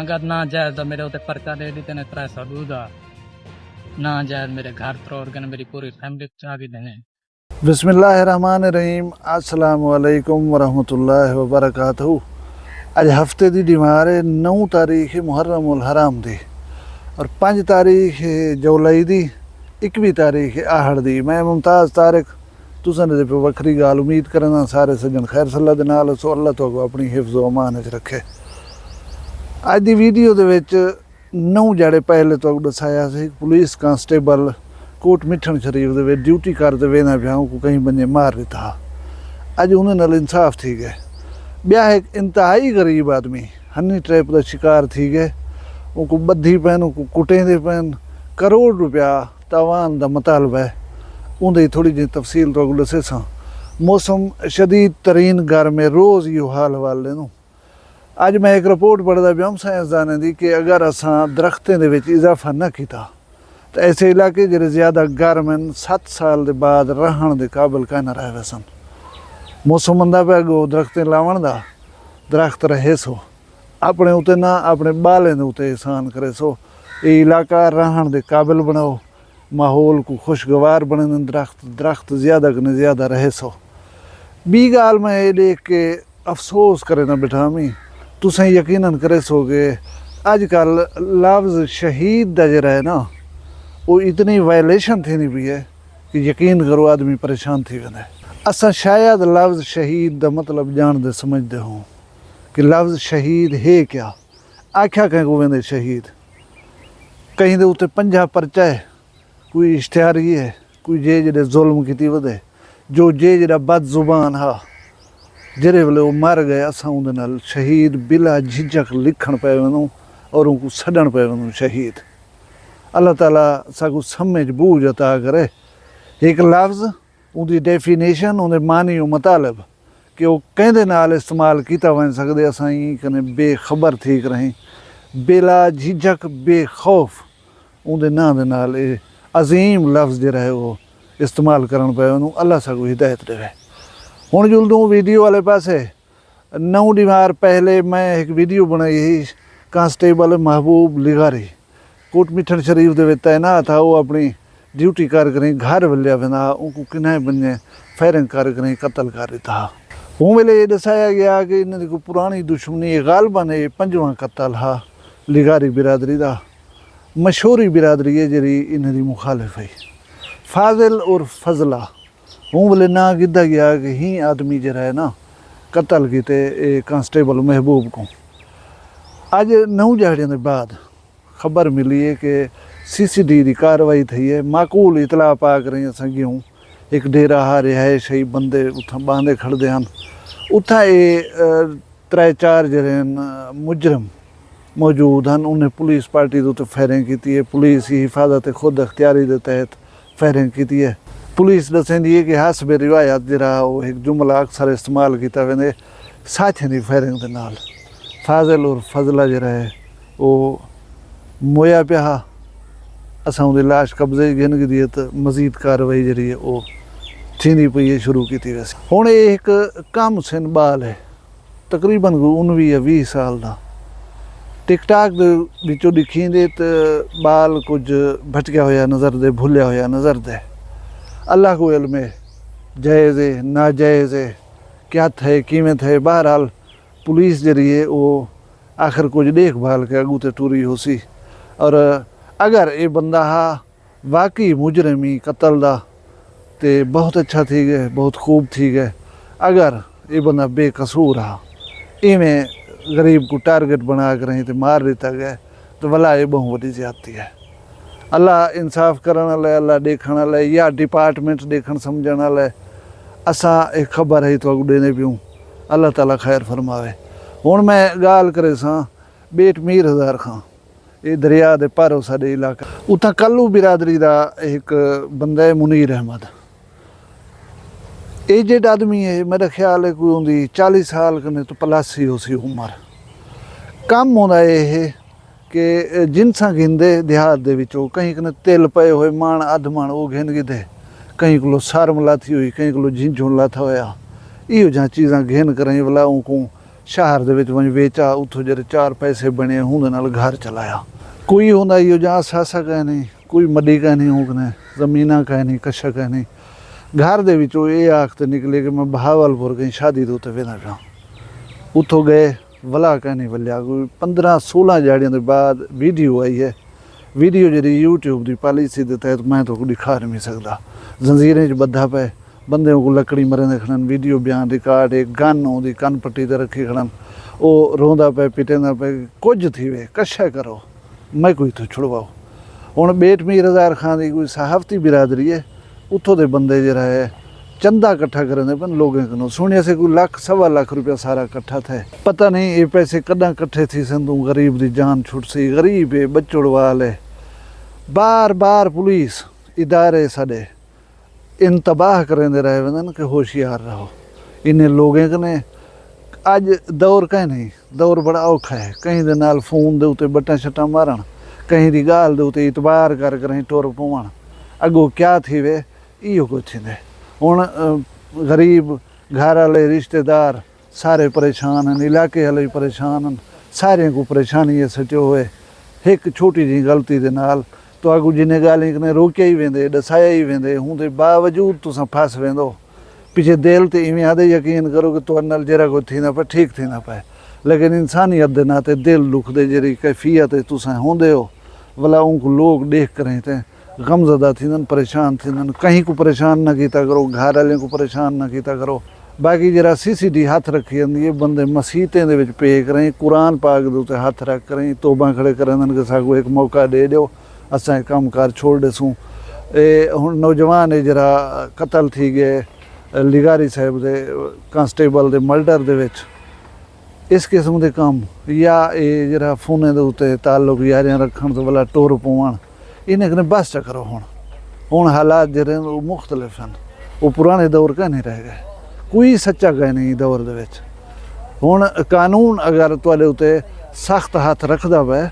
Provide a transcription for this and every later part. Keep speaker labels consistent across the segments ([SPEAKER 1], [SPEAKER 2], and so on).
[SPEAKER 1] अगर ना जायज़ मेरे उत्ते परचा दे दी तेने 300 दूधा ना जायज़ मेरे घर तोड़ के मेरी पूरी फैमिली चाबी देने।
[SPEAKER 2] बिस्मिल्लाहिर्रहमानिर्रहीम अस्सलामु अलैकुम वरहमतुल्लाहि वबरकातुहू। अज हफ्ते की डिमार है 9 तारीख मुहर्रमुल हराम दी और 5 तारीख जुलाई दी 21 तारीख आहड़ दी। मैं मुमताज़ तारिक तुसां दे पे वखरी गाल उम्मीद करना सारे सज्जन खैर सल्ला दे नाल सो अल्लाह तो अपनी हिफ्ज़ व अमान च रखे। अज दी वीडियो दे विच 9 जड़े पहले तो दसाया सी police constable coat Mithan Sharif they which duty करते वेना पिया को कहीं बंदे मार दिता। अज उन्हें नाल इंसाफ थी गए। ब्याह एक इंतहाई गरीब आदमी हनी ट्रैप का शिकार थी गए। उनको बद्धी पैन उनको कुटेंदे पैन करोड़ रुपया तावान का मुतालबा है। उन्हें थोड़ी जी तफसील तो दसे सा। मौसम शदीद तरीन गर्म है रोज़ यो हाल वाले नू। अज मैं एक रिपोर्ट पढ़ता पिया साइंसदाने की कि अगर असां दरख्तें दे विच इजाफा न किया तो ऐसे इलाके जो ज़्यादा गर्म हैं 7 साल के बाद रहन के काबिल कह न रहे सन। मौसम मंदा पे गो दरख्तें लावन का दरख्त रहे सो अपने उत्ते ना अपने बालें उत्ते एहसान करे सो ये इलाका रहन के काबिल बनाओ माहौल को खुशगवार बने दरख्त ज़्यादा कने ज़्यादा रहे सो। बी गाल मैं ये देख के अफसोस करे ना बिठा मी तुसें यकीनन करे सो कि अजकल लफ्ज़ शहीद का जरा है ना वो इतनी वायलेशन थी नहीं पी है कि यकीन करो आदमी परेशान थी वेंदा है। असा शायद लफ्ज़ शहीद का मतलब जानते समझते हों कि लफ्ज़ शहीद है क्या। आख्या कहीं को वेंदे शहीद कहीं दे उत्ते 50 परचा है कोई इश्तिहारी है कोई जे जे जुल्म की वधे जो जे जरा बदजुबान हा जेरे वेले वो मर गए असा उनके नाल शहीद बिला झिझक लिखण पे वनूं और उनको छड्डण पे वनूं शहीद। अल्लाह ताला साकू समझ बूझ अता करे। एक लफ्ज़ उनकी डेफिनेशन उनके मानी और मतलब कि वो कहते नाल इस्तेमाल किया वन सकते असां ई कने बेखबर थी रही बिला झिझक बेखौफ उनके नां दे नाल अजीम लफ्ज़ जो है वो इस्तेमाल करन पे उन्होंने अल्लाह साकू हिदायत देवे। हुण जुलदूं वीडियो वाले पासे 9 डिमार पहले मैं एक वीडियो बनाई ही कांस्टेबल महबूब लिगारी कोट मिठन शरीफ दे तैनात था। वो अपनी ड्यूटी कर करें घर वलिया वेंदा उनको किन्ने बंदे फायरिंग कर करें कत्ल कर दिता। हूँ वेले ये दसाया गया कि इन्हें को पुरानी दुश्मनी गालबन ये 5वां कत्ल हा लिगारी बिरादरी का। मशहूरी बिरादरी है जी इन्हें मुखालिफ है फाजिल और फजला। हूँ वेले ना किया गया कि ही आदमी जरा है ना कत्ल किए कांस्टेबल महबूब को। अज 9 दिहाड़ियों के बाद खबर मिली है कि CCD की कार्रवाई थी है। माकूल इतला पा कर असां गियूं एक डेरा हा रिहायश ही बंदे उथा बांधे खड़दे हैं उथा ये 3-4 जरे मुजरम मौजूद हैं। उन्हें पुलिस पार्टी के उत्ते फायरिंग की है। पुलिस की हिफाजत खुद अख्तियारी के तहत फायरिंग की है। पुलिस दसेंदी है कि हसब रिवायत जरा वो एक जुमला अक्सर इस्तेमाल किया वेंदे साथियों की फायरिंग के नाल फाजिल और फजला जरा है वो मोया पिया हा। असां उनकी लाश कब्जे गिन दी तो मजीद कार्रवाई जी है वो थी पई है शुरू की वैसे। हुण एक कम सिन बाल है तकरीबन 19 या 20 साल का टिकटाक विचों दिखींदे तो बाल कुछ भटकिया होया नज़र दे भुलिया होया नज़र दे। अल्लाह को इल्म है जायज़ है नाजायज़ है क्या थे किवें थे। बहरहाल पुलिस जी है वो आखिर कुछ देखभाल के अगू ते टूरी हो सी और अगर ये बंदा हा वाकई मुजरमी कत्ल दा ते बहुत अच्छा थी गए बहुत खूब थी गए। अगर ये बंदा बेकसूर हा इवें गरीब को टारगेट बना कर रही तो मार दिता गया तो भला ये बहुत बड़ी ज्यादती है। अल्लाह इंसाफ करने वाले अल्लाह देखने वाले या डिपार्टमेंट देखन समझने वाले असा एक खबर है तो देने पियूँ अल्लाह ताला खैर फरमावे। हुण मैं गाल करे सा बेट मीर हज़ार खां ये दरिया दे पारो साडे इलाका उतना कल्लू बिरादरी का एक बंदा है मुनीर अहमद एजेड आदमी है। मेरा ख्याल है कोई उनकी 40 साल कने तो प्लस ही हो सी उम्र। कम होंदा है कि जिनसा गिनदे देहात दे विचों कहीं कने तिल पे हुए माण अध माण वो गिन गिदे कहीं को सारम लाथी हुई कहीं को झिंझुन लाथा होया इहो जहाँ चीज़ा गिन करें भला उनको शहर दे विच वंज वेचा, उत्थों जेह्ड़े 4 पैसे बने उहदे नाल घर चलाया। कोई होंदा इहो जां सासा कह नहीं, कोई मड्डी कह नहीं, होकने जमीना कह नहीं, कशा कह नहीं। घर दे विचों ये आखते निकले कि मैं बहावलपुर कहीं शादी दे उत्ते वेंदा पिया। उत्थों गए वला कह नहीं वलिया। कोई 15-16 दिहाड़ियां दे बाद वीडियो आई है। वीडियो जी यूट्यूब की पॉलिसी के तहत मैं तो दिखा नहीं सकता। जंजीरें बद्धा पे बंदे को लकड़ी मरेंदे खड़न, वीडियो बयान रिकॉर्ड, एक गन ओदी कन पट्टी ते रखी खड़न, वो रोंदा पे पिटेंदा पे, कुछ थी वे कशा करो मैं कोई तो छुड़वाओ। हुण बेट मीर हज़ार खां की कोई सहाफती बिरादरी है, उत्थों के बंदे जरा है चंदा इकट्ठा करेंदे पन लोगों को। सुनिया से कोई £1-1.25 लाख रुपया सारा इकट्ठा थे। पता नहीं ये पैसे कदा इकट्ठे थी सन, तू गरीब की जान छुट सी। गरीब है, बच्चोड़वाल है। बार बार पुलिस इदारे साडे इन तबाह करेंदे रहे वंदन कि होशियार रहो। इन्हें लोगों ने अज दौर कहीं नहीं, दौर बड़ा औखा है। कहीं दे नाल फोन दे उत्ते बट्टा शट्टा मारन, कहीं दी गाल दे उत्ते इतबार कर करें टुर पवन, अगो क्या थी वे इहो कुछ थींदे। हुण गरीब घर वाले रिश्तेदार सारे परेशान हैं, इलाके वाले परेशान हैं, सारे को परेशानी है सचो हुए। एक छोटी जी गलती दे नाल तो अगू जिन्हें गाली कने रोकिया ही वेंदे, दसाया ही वेंदे, हूँ दे बावजूद तुसां फस वेंदो। पिछे दिल ते इवें आदे यकीन करो कि तुहाडे नाल जरा कोई थींदा पे ठीक थींदा पे, लेकिन इंसानियत दे नाते दिल दुखदे जेहड़ी कैफियत तुसां होंदे हो भला उनको लोग देख करें ते गमज़दा थींदन, परेशान थींदन। कहीं को परेशान न कीता करो, घर वाले को परेशान न कीता करो। बाकी जरा CCD हथ रखी जाती है, बंदे मसीतें दे विच पे करें, कुरान पाक दे उत्ते हथ रख करें, तोबा खड़े करें कि सागो एक मौका दे दो, असां काम कार छोड़ देसूँ। हुण नौजवान है जरा कतल थी गए लिगारी साहब दे कांस्टेबल दे मर्डर दे विच, इस किस्म के काम या ये जरा फोने दे उत्ते ताल्लुक यारियां रखण तो भला टुर पवन, इन्हें कने बस च करो। हुण हालात जेह्ड़े वो मुख्तलिफ हैं, वो पुराने दौर का नहीं रह गए। कोई सच्चा कह नहीं दौर दे विच। हुण कानून अगर तुहाडे उत्ते सख्त हथ रखदा वै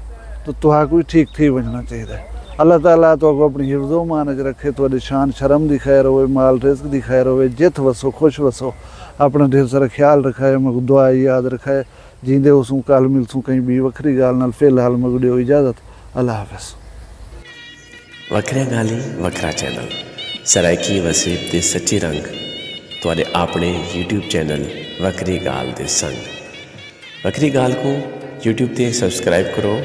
[SPEAKER 2] तो तुहा कोई ठीक थी वजना चाहिए। अल्लाह ताला तो अपनी हिफ्ज़ो मान च रखे, तुहाडी शान शर्म दी खैर होवे, माल रिज़्क दी खैर होवे, जित वसो खुश वसो, अपना ढेर सारा ख्याल रखाए, मैं दुआ याद रखाए। जींदे उसू कल मिलसूँ कहीं भी वखरी गाल नाल। फिलहाल मैं दिओ इजाज़त, अल्लाह हाफ़िज़।
[SPEAKER 3] वखरिया गाली वखरा चैनल सराइकी वसीब दे सच्ची रंग तुहाडे अपने YouTube चैनल वखरी गाल दे संग। वखरी गाल को YouTube ते सब्सक्राइब करो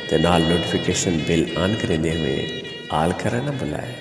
[SPEAKER 3] ते नाल नोटिफिकेशन बिल ऑन करेंदे हुए आल करना ना भुलाए।